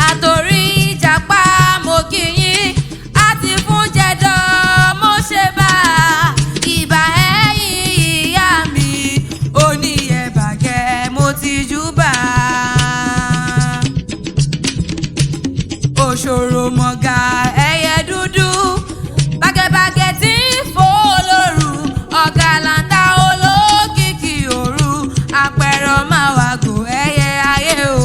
Àtòrí ìjàpá mo kí yín, àti fún jẹ̀dọ̀ mo ṣe bá ìbà ẹ̀yìn ìyá mi, oníyẹ̀bàjẹ́ mo ti júbà. Òṣòro mọ̀gà ẹyẹ dúdú, bàgẹ̀bàgẹ̀ tí ń fò lóru, ọ̀gá làǹtà olókìkí òru, àpẹ̀rọ máa wà gò ẹyẹ ayé o.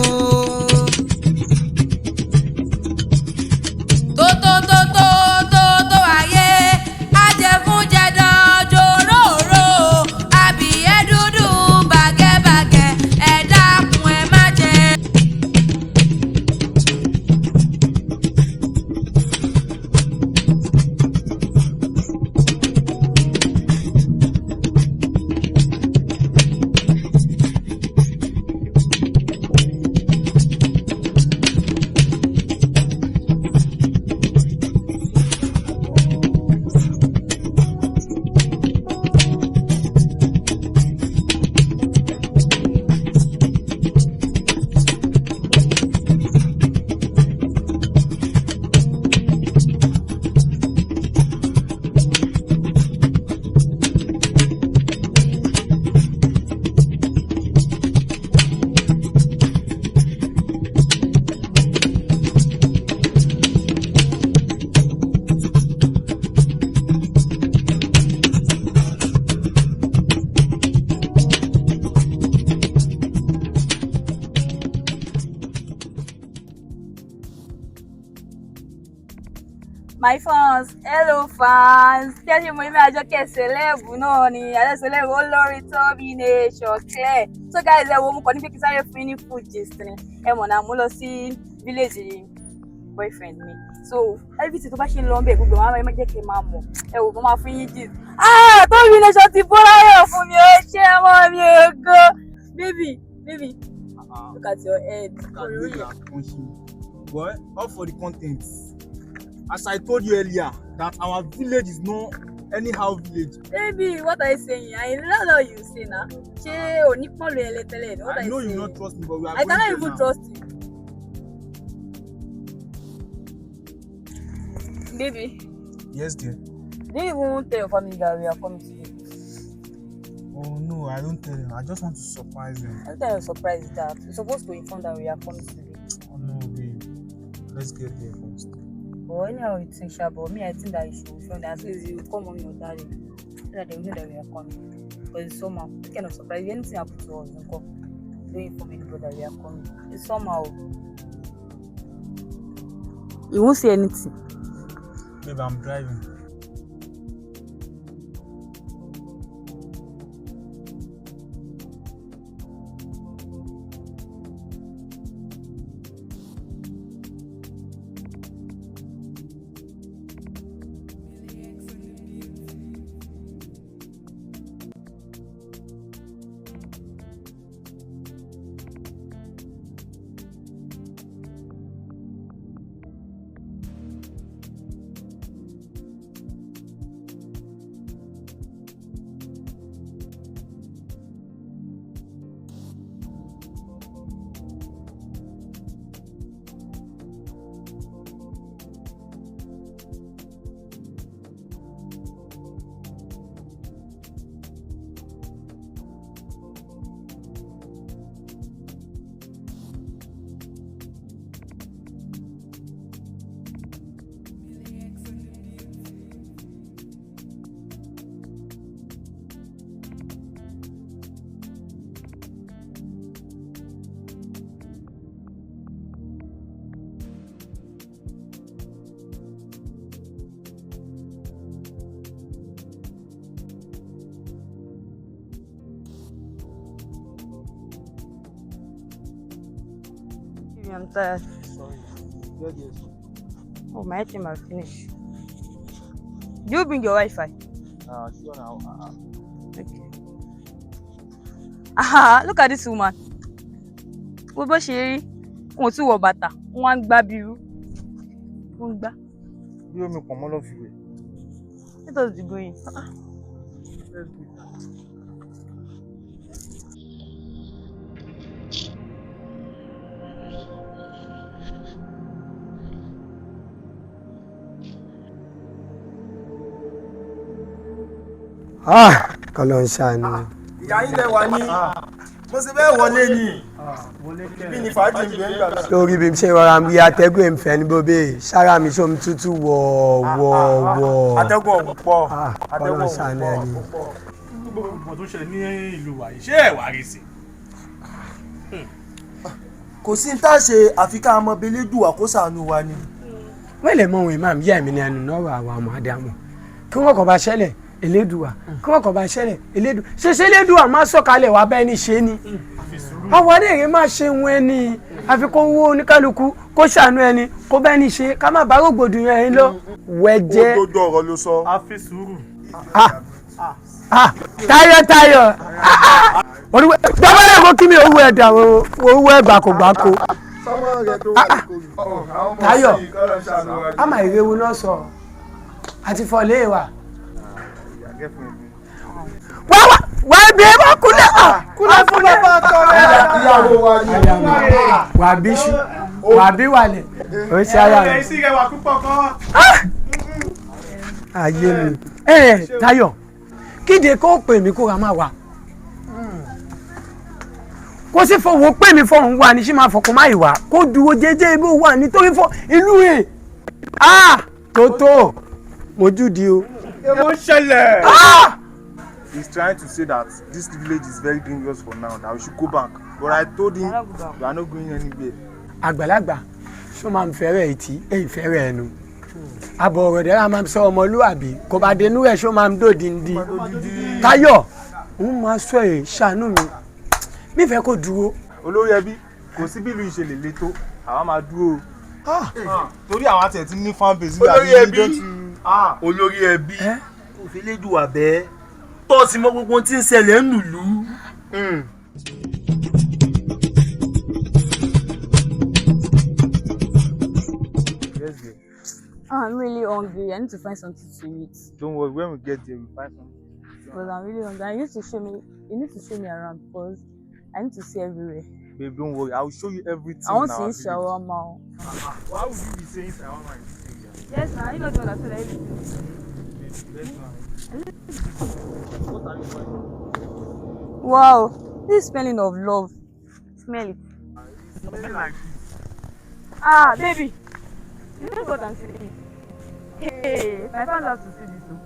Tó ayé, ajẹ̀fúnjẹ̀dọ̀ jòróró, àbíyẹ́ dúdú bàgẹ̀bàgẹ̀, ẹ dákun ẹ má jẹ. My fans, hello fans. Tell you my ajoke celeb náà ni, àjọ celeb olórí Tóbi Nation clear. So guys, ẹ wo mo kàn ní pé kí sáré fún yín ní food gist ni. Ẹ mọ̀ náà mo lọ sí village boyfriend mi. So everything tó bá ṣe ń lọ bẹ́ẹ̀ gbogbo àwọn ọmọ jẹ́ kí n máa mọ̀. Ẹ wo mo máa fún yín gist. Tóbi Nation ti bọ́ láyọ̀ fún mi, ó ṣe ọmọ mi ògo. Baby, look at your head. Well, all for the content. As I told you earlier, that our village is not anyhow village. Baby, what are you saying? I don't know what you say now. I know you not trust me, but we are I going cannot there even now. trust you. Baby, Yes, dear. do you even tell your family that we are coming today? Oh no, I don't tell them. I just want to surprise them. What kind of surprise is that? You're supposed to inform that we are coming today. Oh no, babe. Let's get there first. But anyhow, it's in Shabo. Me, I think that you should inform that at least you come on your daddy. So that they know that we are coming. Because it's somehow, what kind of surprise? If anything happens to us, don't inform anybody that we are coming. It's somehow. You won't say anything. Babe, I'm driving. I'm tired. Sorry. Get this. Oh, my team have finished. Do you bring your Wi-Fi? Sure now. Okay. Look at this woman. What about she? Wọ́n tún wọ bàtà. Wọ́n ń gbá bírú. Wọ́n ń gbá. You me come all of you. Let us be going. Let's go. Kọ́lọ́ ń ṣàánú. Ìyá yín lẹ wà ní. Mo sì fẹ́ wọlé ni. Bí ni fàájì ń gbé ń gbà. Lórí bí ṣe rọra mi atẹ́gùn ìfẹ́ ní bóbé sára mi ṣó mi tútù wọ̀. Atẹ́gùn ọ̀hún pọ̀. Kọ́lọ́ ń ṣàánú ẹni. Gbogbo tó ṣẹlẹ̀ ní ìlú wa yìí ṣé ẹ̀ wá rí sí? Kò sí ní tá a ṣe àfi ká mọ belédùà kó ṣàánú wa ni. Wẹ́lẹ̀ mọ̀ wọ́n máa ń yá mi ní ẹnu náà wà àwọn ọmọdé àmọ́ kí wọ́n kọ̀ bá ṣẹlẹ̀ elédùà kí wọ́n kọ̀ bá ṣẹlẹ̀ elédùà ṣe elédùà máa sọ̀kalẹ̀ wá bá ẹni ṣe ni àwọn adéèrè máa ṣe wọn ẹni àfi kó wó oníkálukú kó ṣàánú ẹni kó bá ẹni ṣe ká má bá rògbòdìyàn ẹni lọ wẹ́jẹ́. Ó dodo ọ̀rọ̀ ló sọ. A fi sùúrù. Táyọ̀ gbọ́dọ̀ kó kí mi owó ẹ̀dá owó ẹ̀gbà kò gbà kó. Táyọ̀ a máa ìrèwú náà sọ àti fọlé wa. wá bí ẹ bá kúlẹ̀ Kúlẹ̀ fún bàbá tọrẹ. Ìyàwó wa ni. wà bí ṣú wà bí wàlẹ̀ ó ṣe àyà rẹ̀. Ẹ̀ sí rẹ̀ wà púpọ̀ kan. Ayé mi Táyọ̀ kíde kó pè mí kó ra máa wà kó sì fọwọ́ pè mí fọ̀hún wà ní ṣí máa fọkàn máa ìwà kó dúró jẹ́jẹ́ ibi wà nítorí fọ ìlú rẹ̀ tó mojúdi o. Èmo ṣẹlẹ̀. He's trying to say that this village is very dangerous for now, that we should go back. But I told him we are not going anywhere. Àgbàlagbà ṣó máa ń fẹ́rẹ̀ etí èyí fẹ́rẹ̀ ẹnu àbọ̀ ọ̀rọ̀ dẹ́rẹ́ máa ń sọ ọmọlúwàbí kò bá dénú ẹ̀ ṣó máa ń dòdìndín. Táyọ̀ òun máa sọ ẹ̀ ṣàánú mi nífẹ̀ẹ́ kò dúró. Olórí ẹbí kò sí bí ìlú ìṣẹ̀lẹ̀ le tó àwa máa dúró. Torí àwọn àti ẹ̀ ti ní fan base. Olórí ẹbí kò fi lédùà bẹ́ẹ̀ tọ́sí mọ́ gbogbo tí ń ṣẹlẹ̀ ń lùlú. I'm really hungry. I need to find something to eat. Don't worry, when we get there, we'll find something. But I'm really hungry. You need to show me around because I need to see everywhere. Babe, don't worry, I'll show you everything. I want to eat shawarma. Why would you be saying shawarma in this area? Yes, now you know what I said. Everything. What are you doing? Wow, this smelling of love. Smell it. It's smelling like this. Baby. You know what I'm saying? Hey, my friend loves to see this too.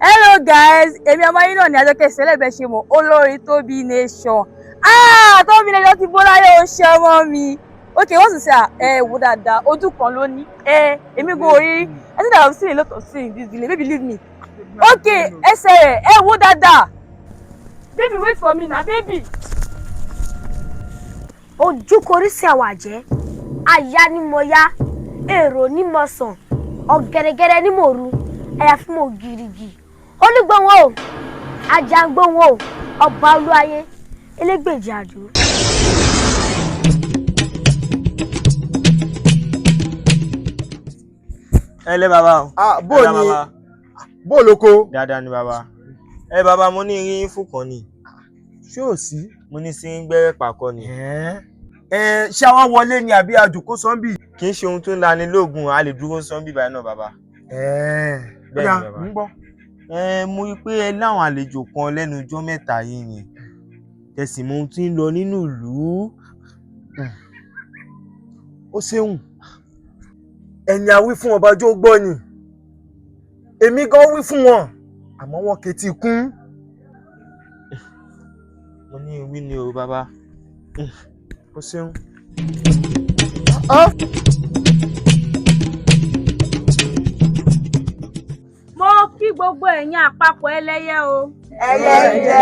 Hello guys, èmi ọmọ yín náà ní Ajoke celeb ṣe mọ̀ olórin Tobi Nation. Tobi Nation ti bọ́lá yóò ṣe ọmọ mi. Okay, what's to say? Wo dáadáa, ojú kan ló ní. Èmi go orí. I think I've seen a lot of things in this village. Maybe leave me. Okay, ẹsẹ̀ rẹ̀, wo dáadáa. Baby, wait for me now, baby. Ojú korí sí àwàjẹ́, àyà ni mo yá, èrò ni mo sàn, ọ̀gẹ̀rẹ̀gẹ̀rẹ̀ ni mo rú, àyàfi mo gìrìgì. Olúgbọ̀n o, Àjàngbọ̀n o, ọba olúayé, elégbèjì àdó. Ẹlẹ́ bàbá o. Bó lóko. Dáadáa ni bàbá. Bàbá mo ní irin fún kan ni. Ṣé ò sí? Mo ní sí gbẹ́rẹ́ pàkọ́ ni. Ṣé àwọn wọlé ni àbí àjòkó sọ́ńbì? Kì í ṣe ohun tó ń lani lóògùn a lè dúró sọ́ńbì báyìí náà bàbá. Bẹ́ẹ̀ ni bàbá. Ń gbọ́. Mo rí pé ẹ láwọn àlejò kan lẹ́nu ọjọ́ mẹ́ta yìí ni. Tẹ̀sí mo ohun tí ń lọ nínú ìlú. Ó ṣeun. Ẹ̀yin àwí fún ọba jó gbọ́ ni. Èmi gan wí fún wọn. Àmọ́ wọn kètì kún. Mo ní ìwí ni o bàbá. Ó ṣeun. Mo kí gbogbo ẹ̀yin àpapọ̀ ẹlẹ́yẹ o. Ẹlẹ́yẹ.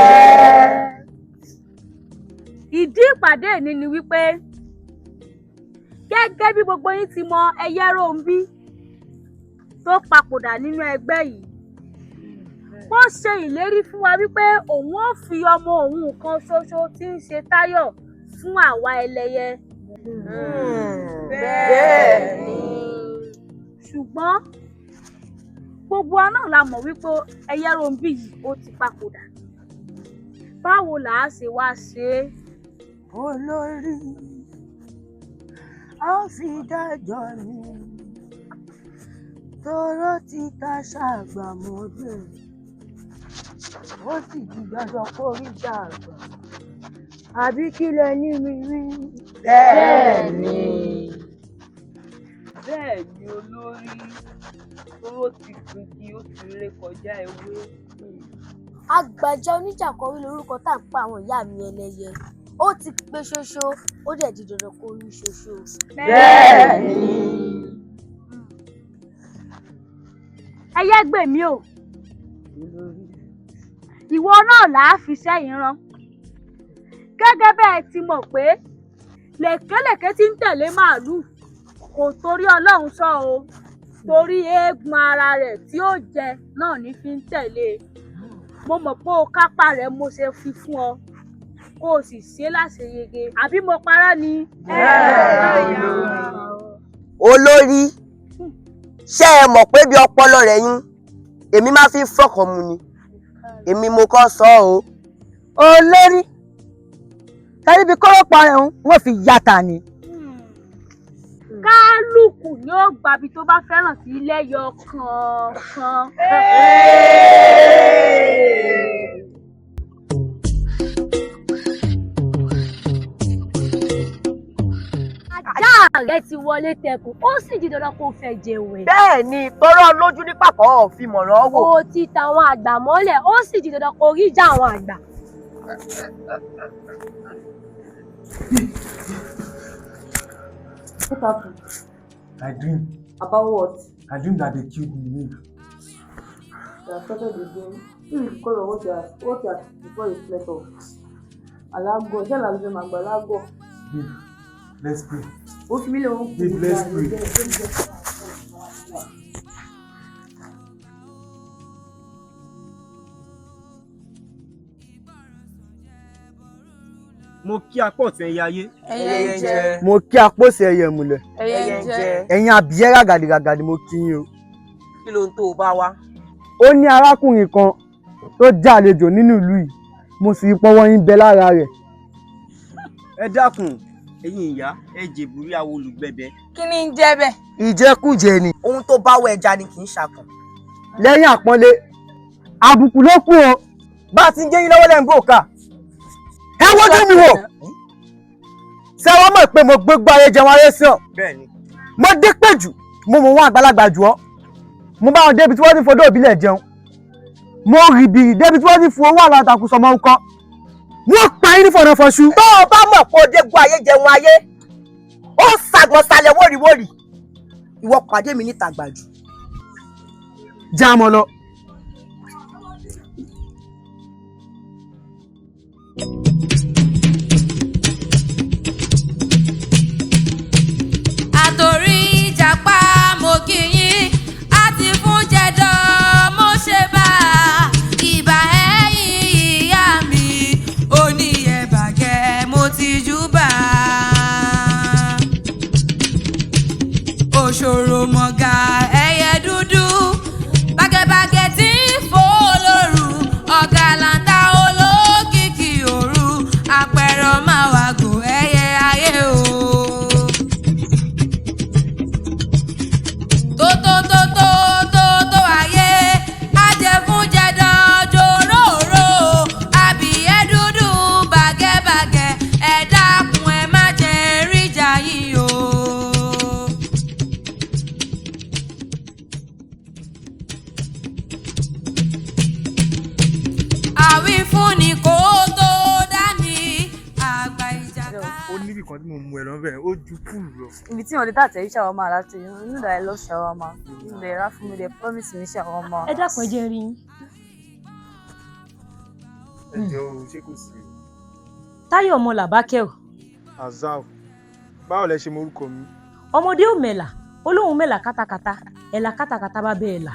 Ìdí ìpàdé mi ni wípé gẹ́gẹ́ bí gbogbo yín ti mọ ẹyẹ Róńbí tó papòdà nínú ẹgbẹ́ yìí. Wọ́n ṣe ìlérí fún wa wípé òun ó fi ọmọ òun kan ṣoṣo tí ń ṣe Táyọ̀ fún àwa ẹlẹ́yẹ. Bẹ́ẹ̀ni. Ṣùgbọ́n gbogbo wa náà la mọ̀ wípé ẹyẹ Róńbí yìí ó ti papòdà. Báwo là á ṣe wá ṣe é? Olórí a fi dájọ́ ni Tóró ti ta ṣàgbà mọ́gbẹ́. Ó sì di dandan kó rí dàgbà. Àbí kí lẹ ní mi rí? Bẹ́ẹ̀ ni. Bẹ́ẹ̀ ni olórí. Tóró ti gbìgì ó ti ré kọjá ewé. Àgbàjá oníjàkọ̀wé lorúkọ tá à ń pa àwọn ìyá mi ẹlẹ́yẹ. Ó ti pé ṣoṣo, ó dẹ̀ di dandan kó rí ṣoṣo. Bẹ́ẹ̀ ni. Ẹyẹ gbè mí o. Ìwọ náà làá fi sẹ́yìn rán. Gẹ́gẹ́ bẹ́ẹ̀ ti mọ̀ pé lèkélèké tí ń tẹ̀lé màálù kò torí Ọlọ́run sọ o, torí eégbọn ara rẹ̀ tí ó jẹ náà ní fi ń tẹ̀lé. Mo mọ̀ pé o kápá rẹ̀ mo ṣe fi fún ọ kó o sì ṣe láṣeyege. Àbí mo parọ́ ni? Olórí, ṣé ẹ mọ̀ pé bí ọpọlọ rẹ̀ yín èmi máa fi fọkàn mu ni? Èmi mo kọ́ sọ o. Olórí, tàbí bí kọ́rọ́pọ̀ rẹ̀ wọ́n fi yàtà ni. Kálukú ni ó gbàbí tó bá fẹ́ràn sí lẹ́yọ kọ̀ọ̀kan. Ajá rẹ̀ ti wọlé tẹkùn, ó sì di dandan kó fẹ́ jẹun. Bẹ́ẹ̀ ni, tọrọ lójú ní pàpọ̀ òfin mọ̀ràn wò. Ó ti tàwọn àgbà mọ́lẹ̀, ó sì di dandan kó rí ìjà àwọn àgbà. What happened? I dream. About what? I dream that they killed me. You have started the dream. Because of what you have before you slept off. Alago, tell us them about Alago. Babe, let's pray. What million? Babe, let's pray. Mo kí apá ọ̀tún ẹyẹ ayé. Ẹyẹ ń jẹ. Mo kí apá òsì ẹyẹ múlẹ̀. Ẹyẹ ń jẹ. Ẹ̀yin àbíyẹ́ ràgàdìràgàdì mo kí yín o. Kí ló ń tó o bá wá? Ó ní arákùnrin kan tó jẹ́ àlejò nínú ìlú yìí, mo sì rí pọ́wọ́ yín bẹ lára rẹ̀. Ẹ dákun, ẹ̀yin ìyá, ẹ jèbúrí àwọn olùgbẹ̀bẹ̀. Kí ni ń jẹ́ bẹ́ẹ̀? Ìjẹkújẹ ni. Ohun tó bá wọ ẹja ni kì í ṣàkàn. Lẹ́yìn àpọ́nlé, àbùkù ló kù o. Bá a ti ń gé yín lọ́wọ́ lẹ́yìn bòókà. Ẹ wojú mi wò. Ṣé wọ́n mọ̀ pé mo gbégbá ayé jẹun ayé sí ọ? Bẹ́ẹ̀ni. Mo dé pèjù, mo mọ̀ wọ́n àgbàlagbà jù ọ́. Mo bá wọn débi tí wọ́n ti fọdọ́ òbílẹ̀ jẹun. Mo rì bìrì débi tí wọ́n ti fún owó àlàtàkùn sọmọ nǹkan. Wọ́n pa yín ní fọ̀nà fọ̀ṣù. Tó o bá mọ̀ pé o dé gbọ́ ayé jẹun ayé, ó ṣàgbọ̀n salẹ̀ wórìwórì. Ìwọ pàdé mi níta gbàjù. Já mọ́ lọ. Àtòrí ìjàpá mo kí yín, àti fún jẹ̀dọ̀ mo ṣe bá ìbà ẹ̀yìn ìyá mi, oníyẹ̀bàgẹ́ mo ti júbà. Òṣòro mọ̀gà ẹyẹ dúdú, bàgẹ̀bàgẹ̀ tí ń fò lóru, ọ̀gàlàǹdà olókìkí òru, àpẹ̀rọ̀ máa wàgò ẹyẹ ayé o. Tó ayé, ajẹ̀fúnjẹ̀dọ̀ jòróró, àbíyẹ́ dúdú bàgẹ́bàgẹ́, ẹ dákun ẹ má jẹ́ ríjà yìí o. Àwífúnni kò tó dání, àgbà ìjàkà. Ó níbì kan tí mo mú ẹ lọ́bẹ̀, ó ju púùlù lọ. Ibi tí wọ́n lè tàtẹ̀ ṣàwọ́mà láti inú ìdá ẹ lọ ṣàwọ́mà. Inú ìdá ẹ̀rá fún mi dẹ̀ promise mi ṣàwọ́mà. Ẹ dákun ẹ jẹ́ rí yín. Ẹ jẹ́ o, ṣé kò sí? Táyọ̀ ọmọ Làbákẹ́ o. Azal, báwo lẹ ṣe mọ orúkọ mi? Ọmọdé ò mẹ̀là, olóhùn mẹ̀là kátakátá, ẹ̀là kátakátá bá bẹ́ẹ̀ là.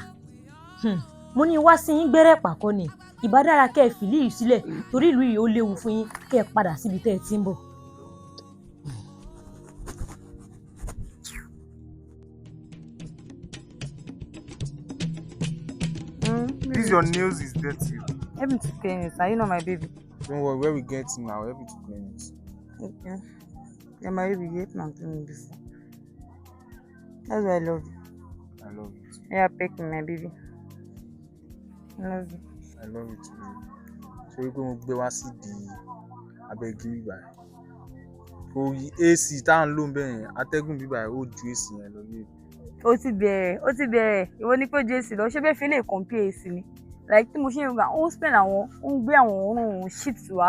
Mo ní wá sí yín gbẹ́rẹ́ pàkọ́ ni, ìbá dára kẹ́ ẹ fìlí yìí sílẹ̀ torí ìlú yìí ó léwu fún yín kẹ́ ẹ padà síbi tẹ́ ẹ ti ń bọ̀. This your nails is dirty. Help me to clean it. Now you know my baby. Don't worry, where we get him, I'll help you to clean it. Okay. Yeah, my baby, you helped me clean it before. That's why I love you. I love you too. Yeah, pick me, my baby. I love you. I love you too. So we go gbé wá sí di abẹ́gi bíbá. Oyi AC tá ń lò ńbẹ̀ yẹn, atẹ́gùn bíbá ó ju AC yẹn lọ bí. Ó ti bẹ̀rẹ̀. Ìwọ ní pé JC lọ ṣé bẹ́ẹ̀ fi lè compare AC ni. Like tí mo ṣe ń gbà, ó ń spend àwọn, ó ń gbé àwọn òórùn shit wá.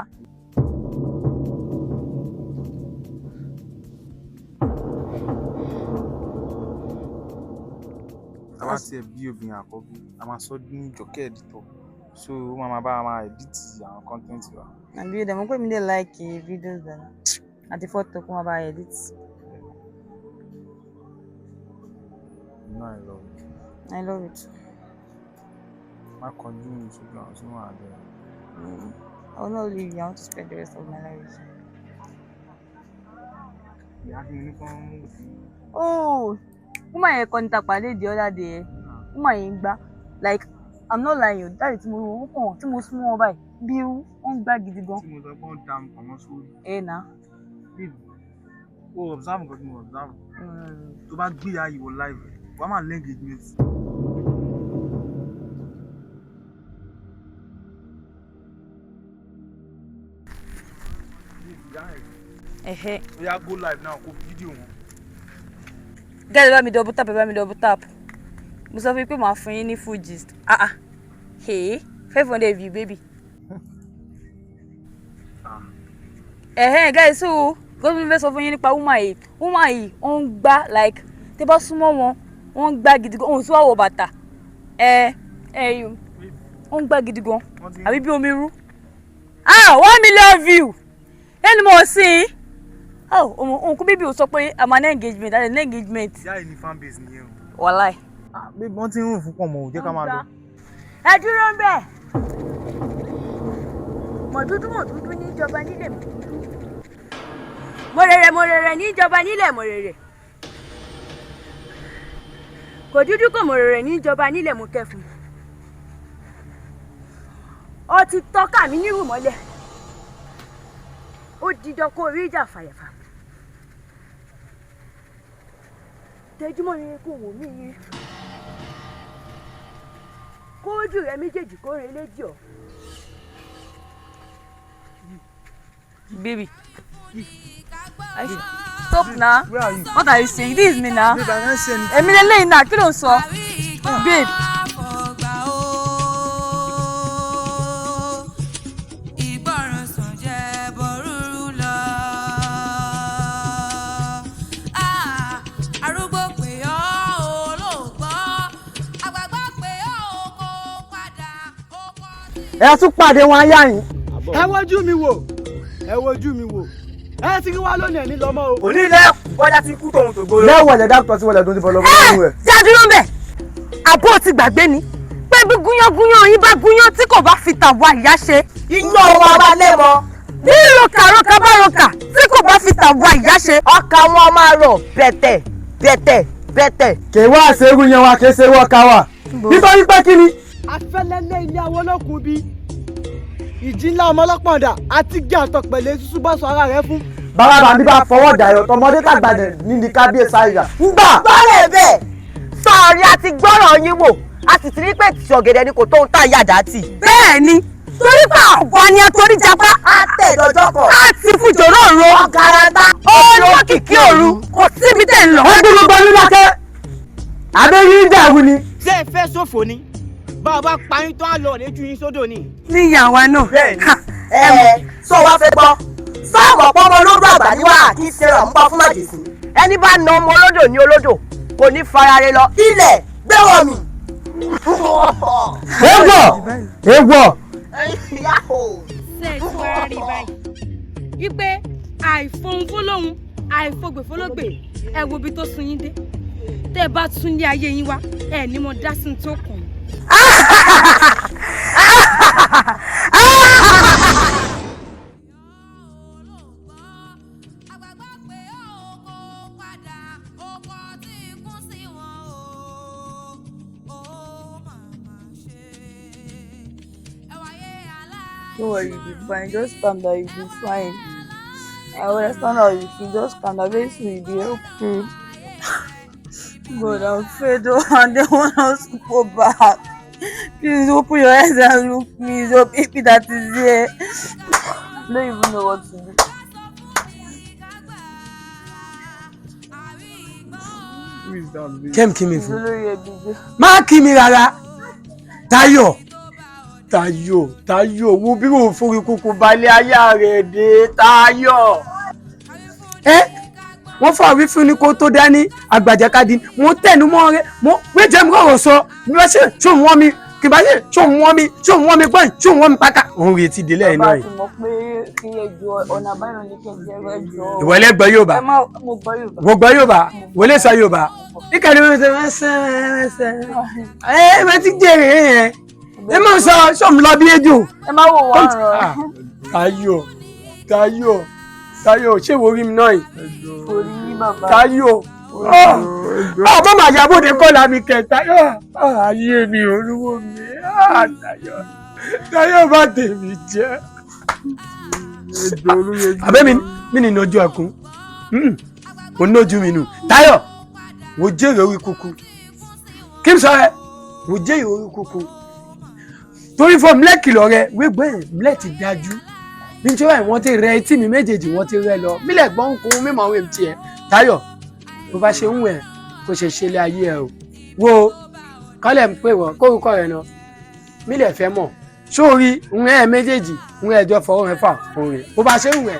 A máa tiẹ̀ bí obìnrin àkọ́bí, a máa sọ ní Jọkẹ́ editor. So ó máa bá wa máa edit àwọn content wa. Àbí ẹ̀dẹ̀ mọ̀ pé mi dẹ̀ like videos dẹ̀ àti photo kó máa bá edit. You know I love you. I love it. Má kọjú mi ṣùgbọ́n àwọn tí wọ́n á bẹ̀rẹ̀. I will not leave you. I want to spend the rest of my life with you. Ìyá kí ni kán mú. Oh, woman yẹn kọ́ ní ta pàdé the other day. Woman yẹn gbá. Like, I'm not lying you. Dáàdì tí mo súnmọ́ wọn báyìí. Bí wọ́n gbá gidi gan. Tí mo sọ pé wọ́n dá mi pamọ́ sórí. Nà. O observe nǹkan tí mo observe. Tó bá gbé ìyá yìí wọ live, wàá máa lẹ́ engagement. Ó yá go live now kó fídíò wọn. Guys, bá mi double tap. Mo sọ fún yín pé màá fún yín ní full gist. Hey, 500 view baby. Guys, so gómìnà fẹ́ sọ fún yín nípa woman yìí ó ń gbá like tẹ́ bá súnmọ́ wọn wọ́n ń gbá gidi gan ohun tí wàá wọ bàtà ó ń gbá gidi gan àbí bí omi rú 1 million view ẹni mo sí òun kú bíbí ò sọ pé I'm an engagement àti an engagement. Ìyá yìí ní fan base nìyẹn o. Wàláì. Bí wọ́n ti ń rùn fún pọ̀ mọ́ ò jẹ́ ká máa lọ. Ẹ dúró ń bẹ̀. Mọ̀dúdú níjọba nílẹ̀ mi. Mọ̀rẹ̀rẹ̀ níjọba nílẹ̀ mọ̀rẹ̀rẹ̀. Kò dúdú kò mọ̀rẹ̀rẹ̀ níjọba nílẹ̀ mú kẹfùn. Ó ti tọ́ka mi nírù mọ́lẹ̀. Ó dídán kó rí ìjà fàyàfà. Tẹjúmọ́ mi kò wò mí yín. Kó ojú rẹ méjèèjì kó rẹ léjì ọ. Baby. Stop now. Where are you? What are you saying? This is me now. Babe, I can't say anything. Èmi lélẹ́yìn náà, kí ló ń sọ? Babe. Ẹ tún pàdé wọn ayá yín. Ẹ wojú mi wò. Ẹ ti rí wá lónìí ẹni lọ́mọ o. Onílẹ̀ bọ́jà ti kú tòun tògbó. Lẹ́wọ̀n ẹ̀jẹ̀ dákítọ̀ tí wọ́n lẹ̀ tó ti bọ̀ lọ́wọ́ nínú ẹ̀. Ṣé àdúró ń bẹ̀? Àbó ti gbàgbé ni pé bí gúnyán yín bá gúnyán tí kò bá fi tàwa ìyá ṣe. Iná wa bá lẹ́mọ. Bí roka bá roka tí kò bá fi tàwa ìyá ṣe. Ọkà wọn máa rọ̀ bẹ̀tẹ̀. Kì í wá ṣerú yẹn wa kì í ṣerú ọkà wa. Nítorí pé kí ni? Afẹ́lẹ́lẹ́ ilé àwọn olókùn bíi ìjì ńlá ọmọ ọlọ́pọ̀ndà àti gé àtọ̀pẹ̀lẹ̀ ṣíṣú bá sọ ara rẹ fún. Bàbá bàbí bá fọwọ́ dàyọ̀ tọmọdé tàgbàdẹ̀ níbi kábíyèsí àyà. Ngbà. Bọ́lẹ̀ bẹ́ẹ̀ sọ̀rí àti gbọ́rọ̀ yín wò a sì ti rí pé tí ọ̀gẹ̀dẹ̀ ni kò tó ń tà yàdá tì. Bẹ́ẹ̀ ni torí pé àwa ni a torí japa. A tẹ̀ lọ́jọ́ kan. A ti fún jòrò ro. Ọ̀garata. Olókìkí òru kò síbi tẹ̀ ń lọ. Wọ́n gbé gbogbo ní lákẹ́. Àbẹ́yí dàrú ni. Ṣé ẹ fẹ́ ṣòfò ni? Bàbá pààyàn tó á lọ lójú yín sódò ni. Níyàwó náà. Sọ wá fẹ́ gbọ́. Sọ́ọ̀mù ọ̀pọ̀ ọmọ olódò àgbà ni wà kí ṣe rà ń bá fún màjèsí. Ẹni bá na ọmọ olódò ní olódò kò ní farare lọ. Ilẹ̀ gbé wọ̀ mí. Ewọ̀. Ṣé ẹ ti wá rí báyìí? Wípé àìfohùn fọlọ́hun àìfogbè fọlọ́gbè ẹ wo ibi tó sun yín dé. Tẹ́ ẹ bá tún lé ayé yín wá ẹ ní mo dá sí tó kàn. Don't worry, you'll be fine. Just calm down, you'll be fine. I understand how you feel. Just calm down. Very soon you'll be okay. God, I'm fed up and they want us to go back. Please open your eyes and look me. It's your baby that is here. I don't even know what to do. Who is that baby? Kem kí mi It's fún. olórí ẹbí jẹ́. Má kí mi rárá. Táyọ̀ wo bí wò forí kúkú balẹ̀ ayá rẹ̀ dé Táyọ̀. Wọ́n fọ àwífún ní kó tó dání àgbàjàkadì mo tẹnu mọ́ rẹ mo wéjẹ́ mi rọ̀rọ̀ sọ bí wọ́n ṣe ṣó ń wọ́n mi kì bá ṣe ṣó ń wọ́n mi gbọ́n ṣó ń wọ́n mi pátá. Òun retí délé ẹ̀ náà yìí. Bàbá ti mọ̀ pé kí ẹjọ́ ọ̀nà àbáyọ ní kí ẹjọ́. Ìwọ lẹ gbọ́ Yorùbá. Mo gbọ́ Yorùbá. Mo gbọ́ Yorùbá wọlé sọ Yorùbá. Ìkànnì mi ṣe wẹ́sẹ̀. Ẹ ti jèrè yẹn. Ẹ máa sọ ṣọ́ọ̀mù lọ bí ejò. Ẹ má wò wọ́n rọ. Táyọ̀ ṣé wo rí mi náà yìí? Orí ní bàbá. Táyọ̀ ọmọ màjàbọ̀dé kọ́lá mi kẹta ayé mi olúwo mi Táyọ̀ bá tèmi jẹ́. Àbẹ́ mi ní ojú ẹkún mo nójú mi nù. Táyọ̀ wò jẹ́rìí orí kúkú kí n sọ ẹ wò jẹ́rìí orí kúkú torí fún mílẹ̀kì lọ rẹ wégbẹ́ mílẹ̀ ti dájú nítorí ẹ̀ wọ́n ti rẹ etí mi méjèèjì wọ́n ti rẹ lọ mílẹ̀ gbọ́n kó mímọ́ àwọn èmi tiẹ̀. Táyọ̀ bó bá ṣe ń wẹ̀ kó ṣe ṣe ilé ayé ẹ o wo kọ́lẹ̀ ń pè wọ́n kórúkọ rẹ̀ náà mílẹ̀ fẹ́ mọ̀ sórí ń ẹ̀ méjèèjì ń ẹ̀ jọ fọwọ́ mẹ́fà òun rẹ̀ bó bá ṣe ń wẹ̀.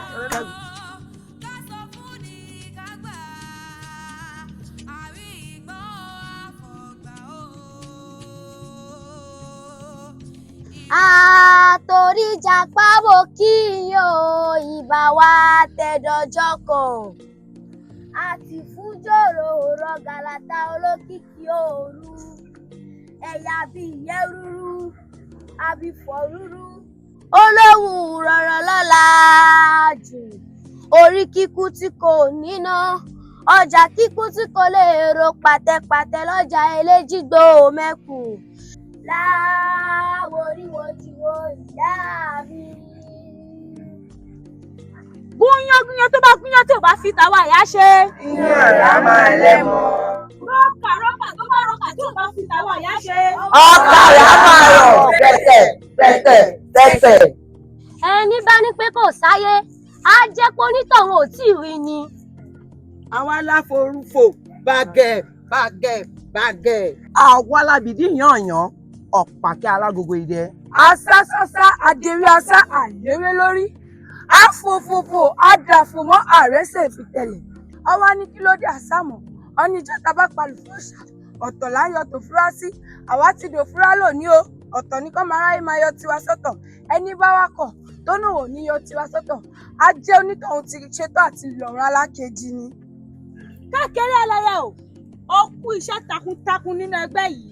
Àtòríjà pàwọ́ kí o ìbá wa tẹ̀dọ̀jọ́ kan. Àti fún jòrò rọ gàlàtà olókìkí òru. Ẹ̀yà bíi yẹ́rúrú, àbí fọ̀rúrú. Olóhùn rọ̀rọ̀ lọ́la jù. Orí kíkú tí kò níná. Ọjà kíkú tí kò lè ro pàtẹ́pàtẹ́ lọ́jà eléjìgbò mẹ́kùn. Láwòríwòjìwò ìyá mi. Gúnyán tó bá gúnyán tí ò bá fi tàwa ìyá ṣe. Iyán ọ̀la máa lẹ́mọ. Rọ́kà tó bá rọ́kà tí ò bá fi tàwa ìyá ṣe. Ọkà rà máa rọ̀ pẹ̀tẹ̀. Ẹni bá ní pé kò sáyé, á jẹ́ pé onítọ̀hún ò tí ì rí ni. Àwa láforúfò bàgẹ̀. Àwa lábìdí yànyàn ọ̀pàkẹ́ alágogo idẹ. Asásásá adèrè asá àlérè lórí. Afòfòfò adàfò mọ́ àrẹ́sẹ̀ ìfitẹ̀lẹ̀. Ọwọ́ ní kí ló dé àsámọ̀? Ọní ìjọ tá bá palù fún òòṣà. Ọ̀tọ̀ là ń yọ tó fúrá sí. Àwa ti dò fúrá lónìí o. Ọ̀tọ̀ ní kọ́ máa ráyè máa yọ tiwa sọ́tọ̀. Ẹni bá wá kọ̀ tó náà ò ní yọ tiwa sọ́tọ̀. Á jẹ́ onítọ̀hún ti ṣetán àti lọ̀run alákejì ni. Kékeré ẹlẹ́yẹ o, ó kú iṣẹ́ takuntakun nínú ẹgbẹ́ yìí.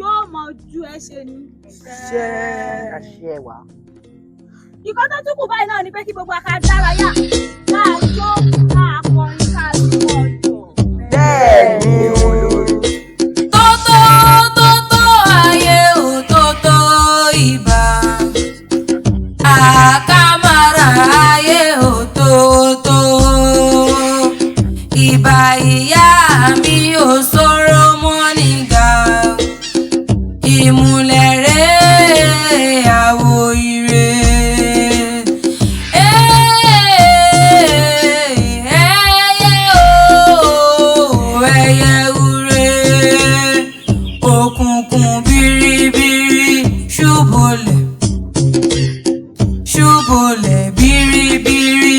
Yóò mọ ojú ẹ ṣe ni. Ṣé àṣẹ wà? Ìkọ́ tó tún kù báyìí náà ni pé kí gbogbo aka dárayá. Máa jó, máa kọrin, ká lù ọjọ́. Bẹ́ẹ̀ni olórí. Tótó ayé ò tótó ibà. Àkàmàrà ayé ò tótó. Ibà ìyá mi ò sọ̀rọ̀ mọ́ nígbà. Ìmùlẹ̀ rẹ̀ àwò ire. Ẹyẹ ure. Òkùnkùn biribiri ṣubúlẹ̀ biribiri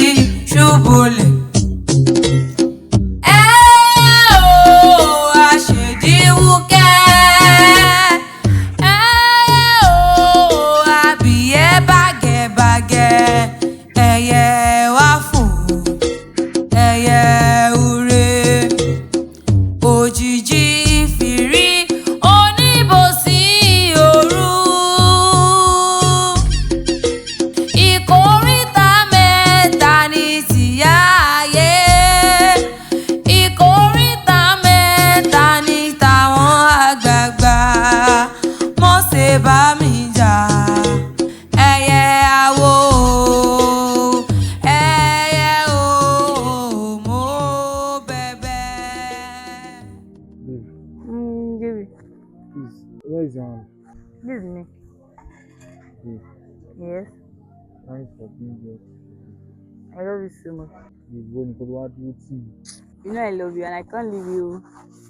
ṣubúlẹ̀. Ìkórè excuse me. Yes, Thanks for being here. I love you so much. Ìwọ nìkan ló wá dúró tì mí. You know I love you and I can't leave you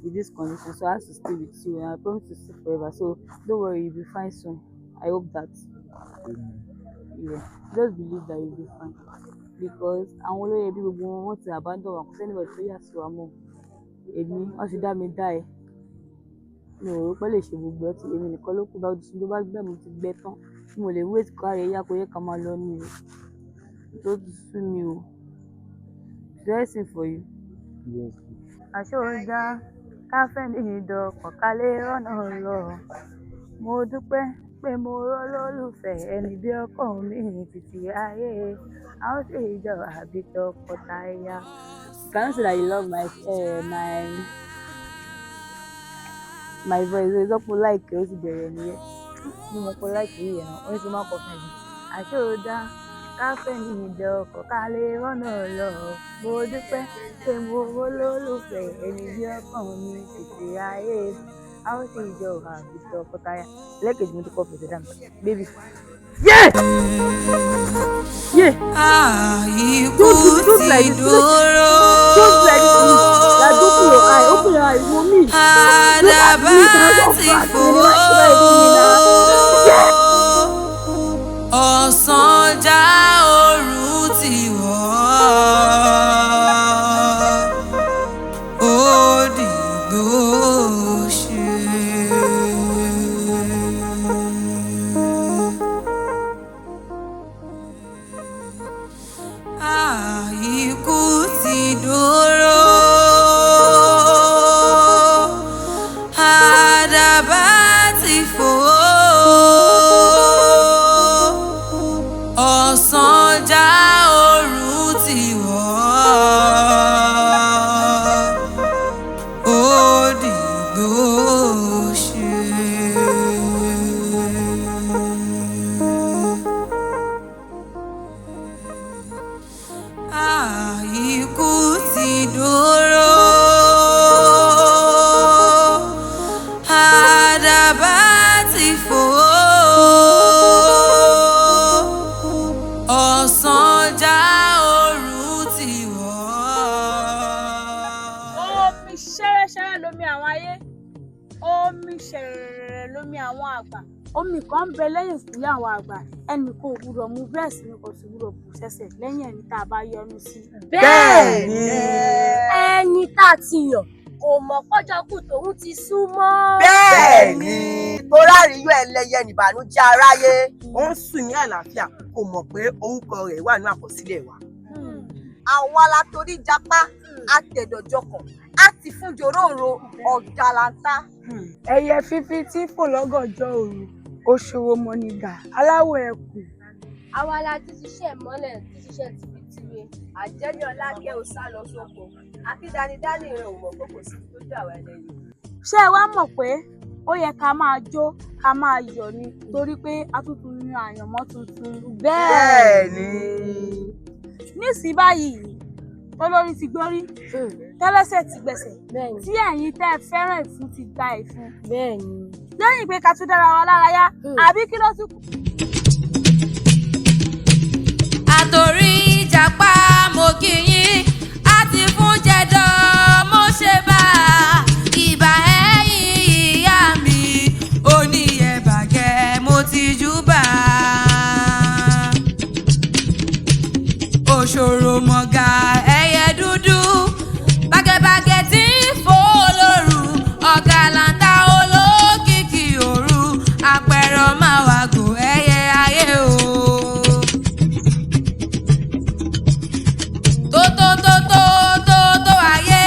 with this condition, so I have to stay with you and I promise to stay forever. So don't worry, you'll be fine soon. I hope that. Yeah, just believe that you'll be fine. Because àwọn olóyè bí gbogbo wọn ti abandon wa kò sẹ́ni tó yà sí wa mọ́. Èmi wọ́n ti dá mi dá ẹ. Mi ò rò pé lè ṣe gbogbo ẹ tí èmi nìkan ló kù bá ojú tó bá gbẹ mi ti gbẹ tán. Mo lè wait káre yá kó yẹ ká máa lọ ní o. Tó ti sú mi o. Dressing for you. Yes. Àṣọjà káfẹ́ ní ìdọ̀kọ̀ kálẹ̀ rọ́nà lọ. Mo dúpẹ́ pé mo rọ́ lólùfẹ́ ẹni bí ọkọ mi títí ayé. A ó ṣe ìjọ àbí tọkọtaya. You cannot say that you love my voice. It's up like ó ti bẹ̀rẹ̀ nìyẹn. Mo mọ̀ pé like yìí yẹn náà. Ó ní sọ máa kọ fún ẹ̀mí. Àṣọjà káfẹ́ ní ìdọ̀kọ̀ kálẹ̀ rọ́nà lọ. Mo dúpẹ́ pé mo rọ́ lólùfẹ́ ẹni bí ọkọ mi títí ayé. A ó ṣe ìjọ àbí tọkọtaya. Lẹ́ẹ̀kejì mo ti kọ́ fèsì dáná. Baby. Yeah! Yeah! Don't do like this. Don't do like this to me. Like, open your eye. Open your eye. For me. Look at me. Ọ̀sán já òru ti wọ̀, ó dìgbò ṣe. Ikú ti dóró, àdàbà ti fò. Ọ̀sán já òru ti wọ̀, ó dìgbò ṣe. Ikú ti dóró, àdàbà ti fò. Ọ̀sán já òru ti wọ̀. Omi ṣẹ́rẹ́ṣẹ́rẹ́ lomi àwọn ayé, omi ṣẹ̀rẹ̀rẹ̀ lomi àwọn àgbà. Omi kan ń bẹ lẹ́yìn ìkúlé àwọn àgbà, ẹnì kan ò gbúdọ̀ mu bẹ́ẹ̀ sì ni kò sì gbúdọ̀ bù sẹ́sẹ̀ lẹ́yìn ẹni tá a bá yọnu sí. Bẹ́ẹ̀ ni. Ẹni tá a ti yàn kò mọ̀ pọ́jọ́ kù tòun ti sún mọ́. Bẹ́ẹ̀ ni. Torá àríyọ̀ ẹlẹ́yẹ nìbànújẹ́ aráyé. Ó ń sùn ní àlàáfíà kò mọ̀ pé orúkọ rẹ̀ wà ní àkọsílẹ̀ wa. Àwa la torí japá, àtẹ̀dọ̀jọkàn, á ti fún jòròrò ọ̀gàlàntà. Ẹyẹ fífi tí fò lọ́gànjọ́ òru, oṣòro mọ̀nìgà, aláwọ̀ ẹ̀kú. Àwa la ti ṣiṣẹ́ ìmọ́lẹ̀ ti ṣiṣẹ́ tìbítìrẹ. Àjẹ́ni Ọlákẹ́ ò sá lọ sóko. Akídanidání rẹ̀ ò mọ̀ pé kò sí tó dà wá ẹlẹ́yìn. Ṣé ẹ wá mọ̀ pé ó yẹ ká máa jó ká máa yọ̀ ni torí pé a tuntun ní àyànmọ́ tuntun. Bẹ́ẹ̀ ni. Nísìnyí báyìí olórí ti gbórí tẹ́lẹ́sẹ̀ ti gbẹ̀sẹ̀ tí ẹ̀yin tẹ́ ẹ fẹ́ràn ìfún ti gba ìfún. Lẹ́yìn pé ká tún dára wa lára yá àbí kí ló tún kù. Àtòrí ìjàpá mo kí yín, àti fún jẹ̀dọ̀ mo ṣe bá ìbà ẹ̀yìn ìyá mi, oníyẹ̀bàgẹ́ mo ti júbà. Òṣòro mọ̀gà ẹyẹ dúdú, bàgẹ̀bàgẹ̀ tí ń fò lóru, ọ̀gàlàntà olókìkí òru, àpẹ̀rọ̀ máa wàgò ẹyẹ ayé o. Tó ayé,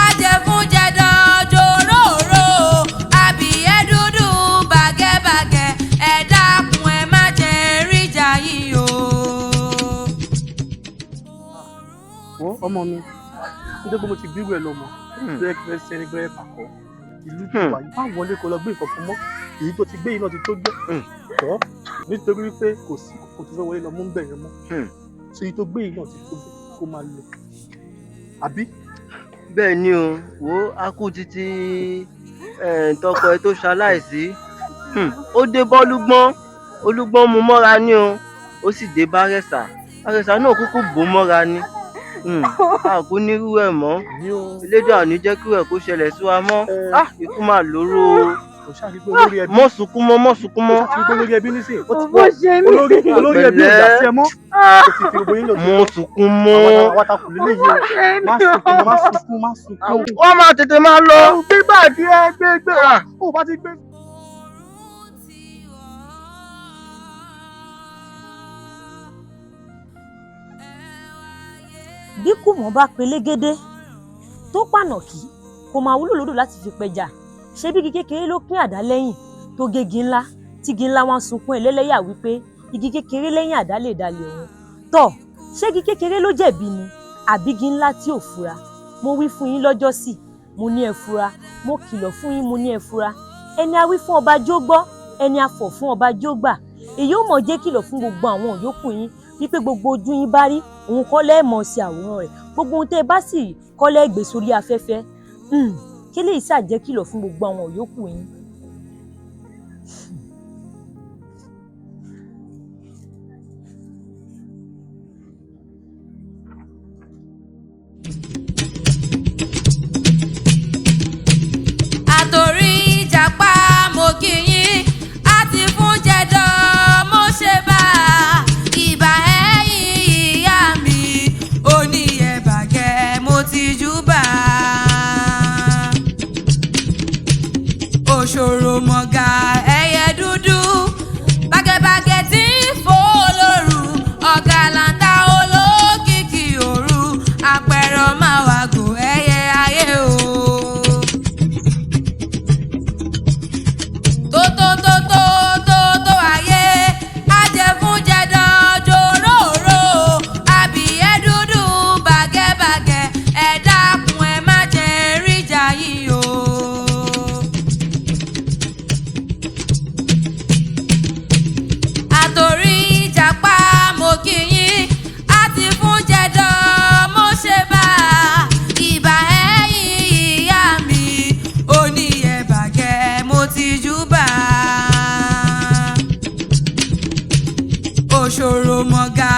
ajẹ̀fúnjẹ̀dọ̀ jòróró, àbíyẹ́ dúdú bàgẹ̀bàgẹ̀, ẹ dákun ẹ má jẹ́ ríjà yín o. Wọ́n ọmọ mi, nítorí pé mo ti bírú ẹ̀ lọ́mọ, bẹ́ẹ̀ kí ẹ ṣe ẹni bẹ́ẹ̀ pàkọ́. Ìlú ti wà yìí, má wọlé kó lọ gbé nǹkan kan mọ́. Èyí tó ti gbé yìí náà ti tó gbé. Tọ́ nítorí wípé kò sí kò tó fẹ́ wọlé lọ mú ń bẹ̀rẹ̀ mọ́. So èyí tó gbé yìí náà ti tó gbé kó máa lọ. Àbí? Bẹ́ẹ̀ ni o, wo akú títí tọkọ ẹ tó ṣaláìsí ó dé bọ́lúgbọ́n olúgbọ́n mú mọ́ra ní o ó sì dé bárẹ̀sà àrẹ̀sà náà kúkú bò mọ́ra ní a kò nírú ẹ̀ mọ́ Elédùà ò ní jẹ́ kí ẹ̀ kó ṣẹlẹ̀ sí wa mọ́ ikú máa lóró mọ́ sunkún mọ́ mọ́ sunkún mọ́ olórí ẹbí nísìnyí olórí ẹbí ò dá sí ẹ mọ́ kò sì fi gbogbo yín lò sí mọ́ sunkún mọ́ wátakù lílé yìí má sunkún wọ́n máa tètè máa lọ. gbígbà díẹ̀ gbégbé ó bá ti gbé. bí kùmọ̀ bá pelégédé tó pànàkì kò máa wúlò lódò láti fi pẹja ṣé bí igi kékeré ló pín àdá lẹ́yìn tó gégi ńlá tí igi ńlá wọn sunkún ẹlẹ́lẹ́yà wípé igi kékeré lẹ́yìn àdá lè dalẹ̀ òun tọ̀ ṣé igi kékeré ló jẹ̀bi ni àbí igi ńlá tí ò fura mo wí fún yín lọ́jọ́ sí mo ní ẹ fura mo kìlọ̀ fún yín mo ní ẹ fura ẹni a wí fún ọba jó gbọ́ ẹni a fọ̀ fún ọba jó gbà èyí ò mọ̀ jẹ́ kìlọ̀ fún gbogbo àwọn yòókù yín wípé gbogbo ojú yín bá rí òun kọ́ lẹ́ẹ̀mọ̀ sí àwòrán rẹ̀ gbogbo ohun tẹ́ ẹ bá sì kọ́ lẹ́ẹ̀gbé sórí afẹ́fẹ́ kí lè ṣàjẹ́ kìlọ̀ fún gbogbo àwọn yòókù yín. àtòrí ìjàpá mo kí yín àti fún jẹ̀dọ̀ mo ṣe bá ìbà ẹ̀yìn ìyá mi òní ẹ̀bàgẹ́ mo ti júbà òṣòro mọ̀gà ẹyẹ dúdú bàgẹ́bàgẹ́ tí ń fò lóru ọ̀gá làǹtà olókìkí òru àpẹ̀rọ̀ máa wàgò ẹyẹ ayé o. tó ayé ajẹfúnjẹdọ̀ jòróró àbíyẹ́ dúdú bàgẹ́bàgẹ́ ẹ dákun ẹ má jẹ́ ríjà yìí o. àtòrí ìjàpá mo kí yín àti fúnjẹdọ̀ mo ṣe bá ìbà ẹ̀yìn ìyá mi òní ẹ̀bàgẹ́ mo ti júbà òṣòro mọ̀gà